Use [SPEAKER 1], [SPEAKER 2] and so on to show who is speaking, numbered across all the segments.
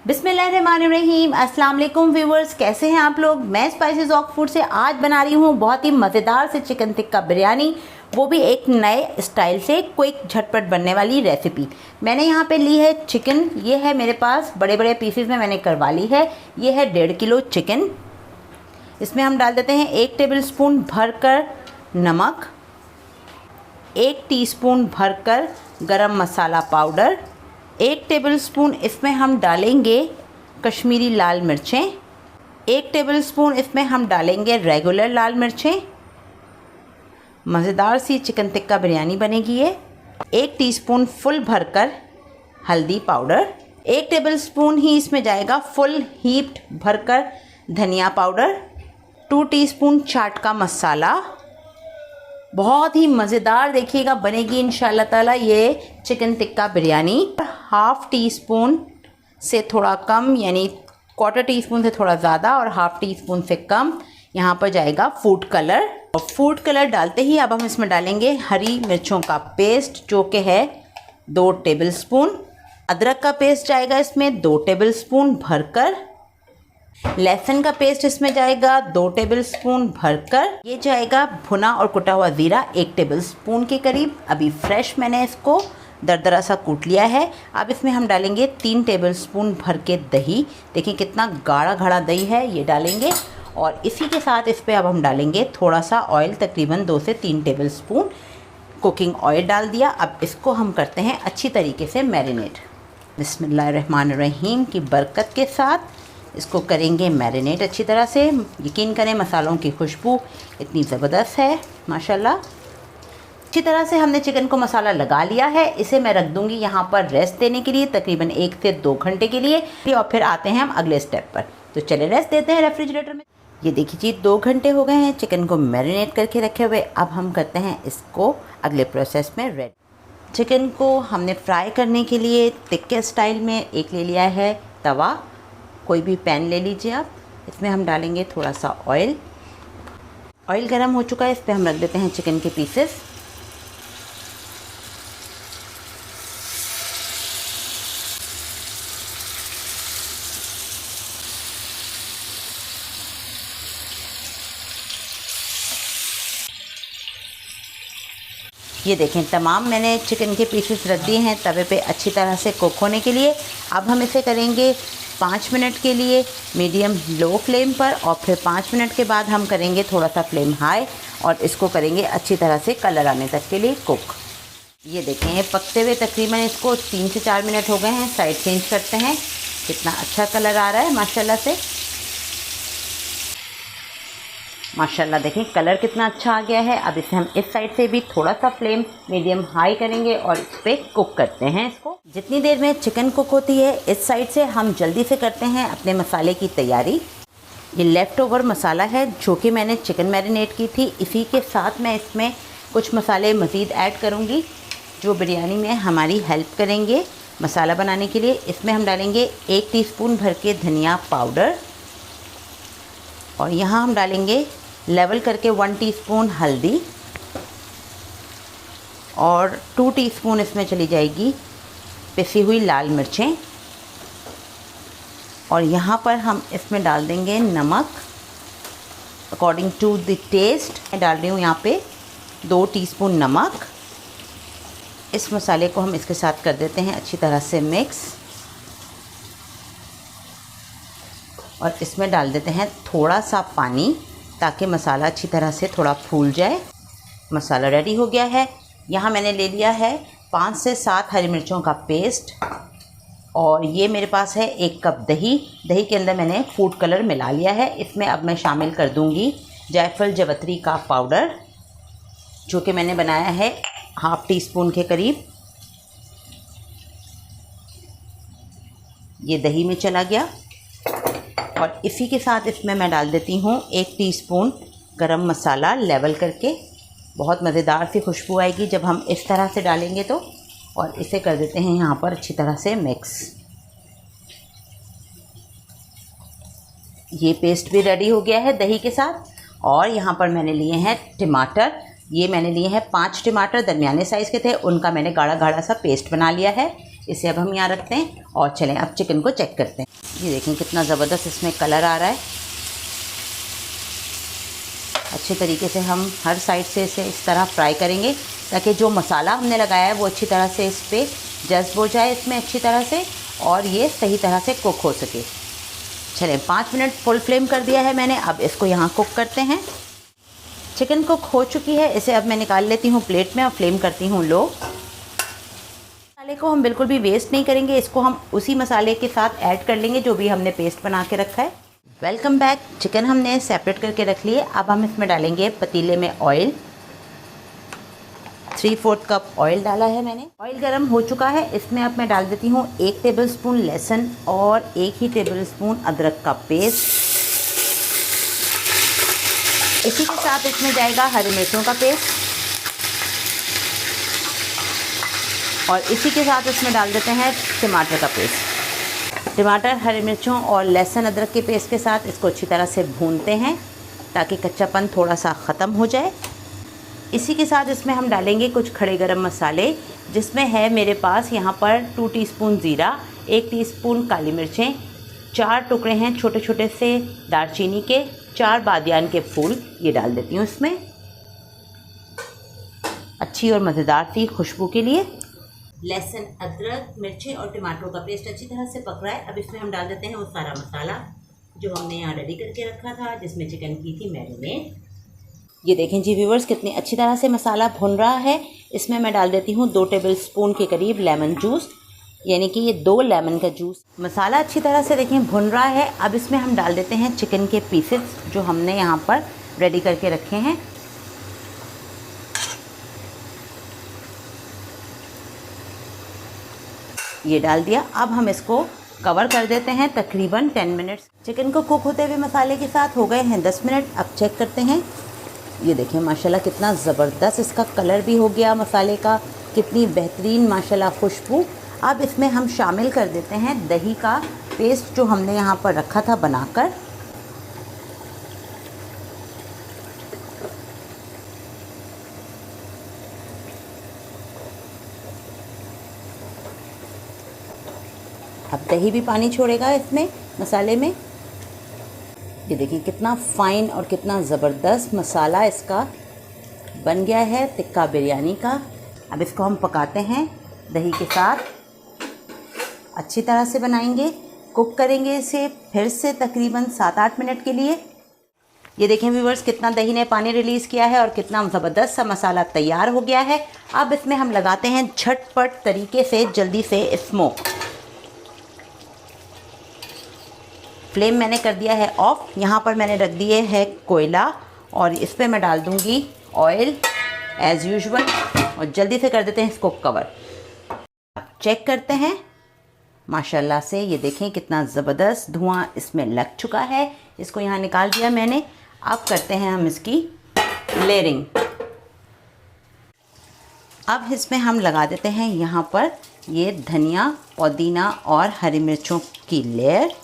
[SPEAKER 1] बिस्मिल्लाहिर्रहमानिर्रहीम। अस्सलाम वालेकुम व्यूवर्स, कैसे हैं आप लोग। मैं स्पाइसी ज़ौक़ फूड से आज बना रही हूँ बहुत ही मज़ेदार से चिकन टिक्का बिरयानी, वो भी एक नए स्टाइल से क्विक झटपट बनने वाली रेसिपी। मैंने यहाँ पे ली है चिकन, ये है मेरे पास बड़े बड़े पीसेस में मैंने करवा ली है। ये है 1.5 किलो चिकन। इसमें हम डाल देते हैं 1 टेबलस्पून भरकर नमक, 1 टीस्पून भरकर गरम मसाला पाउडर, 1 टेबलस्पून इसमें हम डालेंगे कश्मीरी लाल मिर्चें, 1 टेबलस्पून इसमें हम डालेंगे रेगुलर लाल मिर्चें। मज़ेदार सी चिकन टिक्का बिरयानी बनेगी ये। 1 टीस्पून फुल भरकर हल्दी पाउडर, 1 टेबलस्पून ही इसमें जाएगा फुल हीप्ड भरकर धनिया पाउडर, 2 टीस्पून चाट का मसाला। बहुत ही मज़ेदार देखिएगा बनेगी इंशाल्लाह ताला ये चिकन टिक्का बिरयानी। 1/2 टीस्पून से थोड़ा कम, यानी 1/4 टीस्पून से थोड़ा ज़्यादा और 1/2 टीस्पून से कम यहाँ पर जाएगा फूड कलर। और फूड कलर डालते ही अब हम इसमें डालेंगे हरी मिर्चों का पेस्ट, जो कि है 2 टेबलस्पून। अदरक का पेस्ट जाएगा इसमें 2 टेबलस्पून भरकर। लहसुन का पेस्ट इसमें जाएगा 2 टेबलस्पून भरकर। ये जाएगा भुना और कुटा हुआ ज़ीरा 1 टेबलस्पून के करीब। अभी फ्रेश मैंने इसको दरदरा सा कूट लिया है। अब इसमें हम डालेंगे 3 टेबलस्पून भर के दही। देखिए कितना गाढ़ा गाढ़ा दही है, ये डालेंगे। और इसी के साथ इस पर अब हम डालेंगे थोड़ा सा ऑयल, तकरीबन 2 से 3 टेबलस्पून कुकिंग ऑयल डाल दिया। अब इसको हम करते हैं अच्छी तरीके से मैरिनेट। बिस्मिल्लाहिर्रहमानिर्रहीम की बरकत के साथ इसको करेंगे मैरिनेट अच्छी तरह से। यकीन करें मसालों की खुशबू इतनी ज़बरदस्त है माशाल्लाह। अच्छी तरह से हमने चिकन को मसाला लगा लिया है। इसे मैं रख दूंगी यहाँ पर रेस्ट देने के लिए तकरीबन 1 से 2 घंटे के लिए, और फिर आते हैं हम अगले स्टेप पर। तो चले रेस्ट देते हैं रेफ्रिजरेटर में। ये देखिए जी 2 घंटे हो गए हैं चिकन को मैरिनेट करके रखे हुए। अब हम करते हैं इसको अगले प्रोसेस में रेडी। चिकन को हमने फ्राई करने के लिए टिक्के स्टाइल में एक ले लिया है तवा। कोई भी पैन ले लीजिए आप। इसमें हम डालेंगे थोड़ा सा ऑयल। ऑयल गर्म हो चुका है, इस पर हम रख देते हैं चिकन के पीसेस। ये देखें तमाम मैंने चिकन के पीसेस रख दिए हैं तवे पे अच्छी तरह से कुक होने के लिए। अब हम इसे करेंगे 5 मिनट के लिए मीडियम लो फ्लेम पर, और फिर 5 मिनट के बाद हम करेंगे थोड़ा सा फ्लेम हाई और इसको करेंगे अच्छी तरह से कलर आने तक के लिए कुक। ये देखें ये पकते हुए तकरीबन इसको 3 से 4 मिनट हो गए हैं। साइड चेंज करते हैं। कितना अच्छा कलर आ रहा है माशाल्लाह से। माशाल्लाह देखें कलर कितना अच्छा आ गया है। अब इसे हम इस साइड से भी थोड़ा सा फ्लेम मीडियम हाई करेंगे और इस पर कुक करते हैं इसको। जितनी देर में चिकन कुक होती है इस साइड से हम जल्दी से करते हैं अपने मसाले की तैयारी। ये लेफ़्ट ओवर मसाला है जो कि मैंने चिकन मैरिनेट की थी। इसी के साथ मैं इसमें कुछ मसाले मज़ीद ऐड करूँगी जो बिरयानी में हमारी हेल्प करेंगे मसाला बनाने के लिए। इसमें हम डालेंगे 1 टीस्पून भर के धनिया पाउडर, और यहाँ हम डालेंगे लेवल करके 1 टीस्पून हल्दी, और 2 टीस्पून इसमें चली जाएगी पिसी हुई लाल मिर्चें। और यहाँ पर हम इसमें डाल देंगे नमक अकॉर्डिंग टू द टेस्ट। मैं डाल रही हूँ यहाँ पे 2 टीस्पून नमक। इस मसाले को हम इसके साथ कर देते हैं अच्छी तरह से मिक्स, और इसमें डाल देते हैं थोड़ा सा पानी ताकि मसाला अच्छी तरह से थोड़ा फूल जाए। मसाला रेडी हो गया है। यहाँ मैंने ले लिया है 5 से 7 हरी मिर्चों का पेस्ट, और ये मेरे पास है 1 कप दही। दही के अंदर मैंने फूड कलर मिला लिया है। इसमें अब मैं शामिल कर दूँगी जायफल जवतरी का पाउडर, जो कि मैंने बनाया है 1/2 टीस्पून के करीब। ये दही में चला गया। और इसी के साथ इसमें मैं डाल देती हूँ 1 टीस्पून गरम मसाला लेवल करके। बहुत मज़ेदार सी खुशबू आएगी जब हम इस तरह से डालेंगे तो। और इसे कर देते हैं यहाँ पर अच्छी तरह से मिक्स। ये पेस्ट भी रेडी हो गया है दही के साथ। और यहाँ पर मैंने लिए हैं टमाटर। ये मैंने लिए हैं 5 टमाटर, दरमियाने साइज़ के थे। उनका मैंने गाढ़ा गाढ़ा सा पेस्ट बना लिया है। इसे अब हम यहाँ रखते हैं और चलें अब चिकन को चेक करते हैं। ये देखें कितना ज़बरदस्त इसमें कलर आ रहा है। अच्छे तरीके से हम हर साइड से इसे इस तरह फ्राई करेंगे ताकि जो मसाला हमने लगाया है वो अच्छी तरह से इस पर जज्ब हो जाए इसमें अच्छी तरह से, और ये सही तरह से कुक हो सके। चलें 5 मिनट फुल फ्लेम कर दिया है मैंने। अब इसको यहाँ कुक करते हैं। चिकन कुक हो चुकी है, इसे अब मैं निकाल लेती हूँ प्लेट में और फ्लेम करती हूँ लो। मसाले को हम बिल्कुल भी वेस्ट नहीं करेंगे, इसको हम उसी मसाले के साथ ऐड कर लेंगे जो भी हमने पेस्ट बना के रखा है। Welcome back. चिकन हमने सेपरेट करके रख लिए। अब हम इसमें डालेंगे पतीले में ऑयल। 3/4 कप ऑयल डाला है मैंने। ऑयल गर्म हो चुका है, इसमें अब मैं डाल देती हूँ 1 टेबलस्पून लहसुन और 1 ही टेबलस्पून अदरक का पेस्ट। इसी के साथ इसमें जाएगा हरी मिर्चों का पेस्ट, और इसी के साथ इसमें डाल देते हैं टमाटर का पेस्ट। टमाटर, हरी मिर्चों और लहसुन अदरक के पेस्ट के साथ इसको अच्छी तरह से भूनते हैं ताकि कच्चापन थोड़ा सा ख़त्म हो जाए। इसी के साथ इसमें हम डालेंगे कुछ खड़े गरम मसाले, जिसमें है मेरे पास यहाँ पर 2 टीस्पून ज़ीरा, 1 टीस्पून काली मिर्चें, 4 टुकड़े हैं छोटे छोटे से दालचीनी के, 4 बादियान के फूल ये डाल देती हूँ इसमें अच्छी और मज़ेदार सी खुशबू के लिए। लहसुन, अदरक, मिर्ची और टमाटरों का पेस्ट अच्छी तरह से पक रहा है। अब इसमें हम डाल देते हैं वो सारा मसाला जो हमने यहाँ रेडी करके रखा था, जिसमें चिकन की थी मैरिनेट। ये देखें जी व्यूवर्स, कितनी अच्छी तरह से मसाला भुन रहा है। इसमें मैं डाल देती हूँ 2 टेबलस्पून के करीब लेमन जूस, यानी कि ये 2 लेमन का जूस। मसाला अच्छी तरह से देखें भुन रहा है। अब इसमें हम डाल देते हैं चिकन के पीसेस जो हमने यहाँ पर रेडी करके रखे हैं। ये डाल दिया। अब हम इसको कवर कर देते हैं तकरीबन 10 मिनट्स। चिकन को कुक होते हुए मसाले के साथ हो गए हैं 10 मिनट। अब चेक करते हैं। ये देखें माशाल्लाह कितना ज़बरदस्त इसका कलर भी हो गया मसाले का, कितनी बेहतरीन माशाल्लाह खुशबू। अब इसमें हम शामिल कर देते हैं दही का पेस्ट जो हमने यहाँ पर रखा था बनाकर। अब दही भी पानी छोड़ेगा इसमें मसाले में। ये देखिए कितना फ़ाइन और कितना ज़बरदस्त मसाला इसका बन गया है टिक्का बिरयानी का। अब इसको हम पकाते हैं दही के साथ, अच्छी तरह से बनाएंगे, कुक करेंगे इसे फिर से तकरीबन 7-8 मिनट के लिए। ये देखें व्यूवर्स, कितना दही ने पानी रिलीज़ किया है और कितना ज़बरदस्त सा मसाला तैयार हो गया है। अब इसमें हम लगाते हैं झटपट तरीके से जल्दी से स्मोक। फ्लेम मैंने कर दिया है ऑफ। यहाँ पर मैंने रख दिए है कोयला और इस पर मैं डाल दूँगी ऑयल एज़ यूजुअल और जल्दी से कर देते हैं इसको कवर। चेक करते हैं माशाल्लाह से। ये देखें कितना ज़बरदस्त धुआं इसमें लग चुका है। इसको यहाँ निकाल दिया मैंने। अब करते हैं हम इसकी लेयरिंग। अब इसमें हम लगा देते हैं यहाँ पर ये धनिया, पुदीना और हरी मिर्चों की लेयर,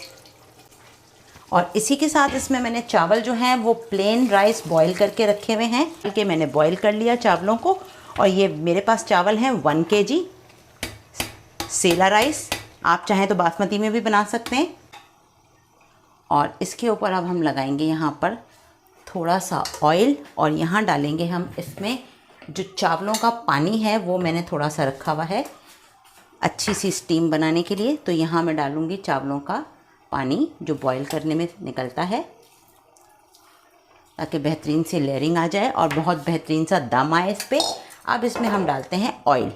[SPEAKER 1] और इसी के साथ इसमें मैंने चावल जो हैं वो प्लेन राइस बॉईल करके रखे हुए हैं, क्योंकि मैंने बॉईल कर लिया चावलों को। और ये मेरे पास चावल हैं 1 kg सेला राइस, आप चाहें तो बासमती में भी बना सकते हैं। और इसके ऊपर अब हम लगाएंगे यहाँ पर थोड़ा सा ऑयल, और यहाँ डालेंगे हम इसमें जो चावलों का पानी है वो मैंने थोड़ा सा रखा हुआ है अच्छी सी स्टीम बनाने के लिए। तो यहाँ मैं डालूँगी चावलों का पानी जो बॉईल करने में निकलता है, ताकि बेहतरीन सी लेयरिंग आ जाए और बहुत बेहतरीन सा दम आए इस पर। अब इसमें हम डालते हैं ऑयल,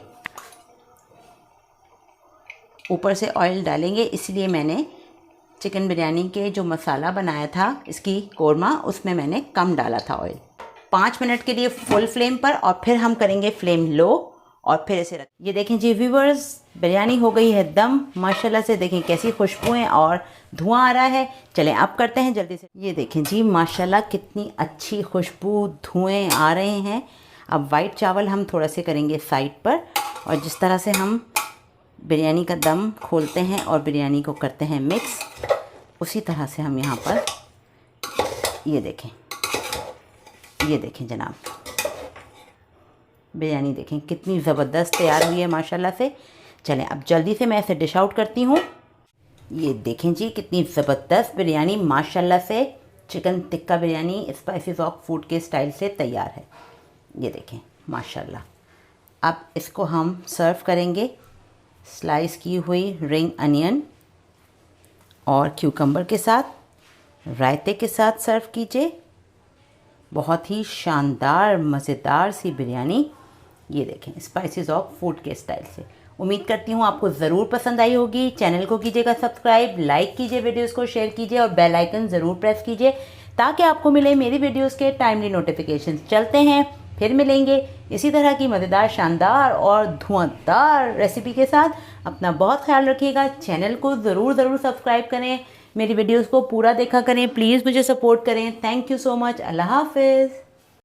[SPEAKER 1] ऊपर से ऑयल डालेंगे, इसलिए मैंने चिकन बिरयानी के जो मसाला बनाया था इसकी कोरमा, उसमें मैंने कम डाला था ऑयल। 5 मिनट के लिए फुल फ्लेम पर, और फिर हम करेंगे फ्लेम लो और फिर इसे रख। ये देखें जी व्यूवर्स, बिरयानी हो गई है दम माशाल्लाह से। देखें कैसी खुशबुएं और धुआं आ रहा है। चलें अब करते हैं जल्दी से। ये देखें जी माशाल्लाह कितनी अच्छी खुशबू, धुएं आ रहे हैं। अब वाइट चावल हम थोड़ा से करेंगे साइड पर, और जिस तरह से हम बिरयानी का दम खोलते हैं और बिरयानी को करते हैं मिक्स, उसी तरह से हम यहाँ पर ये देखें जनाब, बिरयानी देखें कितनी ज़बरदस्त तैयार हुई है माशाल्लाह से। चलें अब जल्दी से मैं इसे डिश आउट करती हूँ। ये देखें जी कितनी ज़बरदस्त बिरयानी माशाल्लाह से chicken tikka biryani spices of food के स्टाइल से तैयार है। ये देखें माशाल्लाह। अब इसको हम सर्व करेंगे स्लाइस की हुई रिंग अनियन और क्यूकम्बर के साथ, रायते के साथ सर्व कीजिए। बहुत ही शानदार मज़ेदार सी बिरयानी, ये देखें स्पाइसेस ऑफ फूड के स्टाइल से। उम्मीद करती हूँ आपको ज़रूर पसंद आई होगी। चैनल को कीजिएगा सब्सक्राइब, लाइक कीजिए, वीडियोस को शेयर कीजिए और बेल आइकन ज़रूर प्रेस कीजिए ताकि आपको मिले मेरी वीडियोस के टाइमली नोटिफिकेशन। चलते हैं, फिर मिलेंगे इसी तरह की मज़ेदार, शानदार और धुआंधार रेसिपी के साथ। अपना बहुत ख्याल रखिएगा। चैनल को ज़रूर सब्सक्राइब करें, मेरी वीडियोस को पूरा देखा करें, प्लीज़ मुझे सपोर्ट करें। Thank you so much. अल्लाह हाफिज़।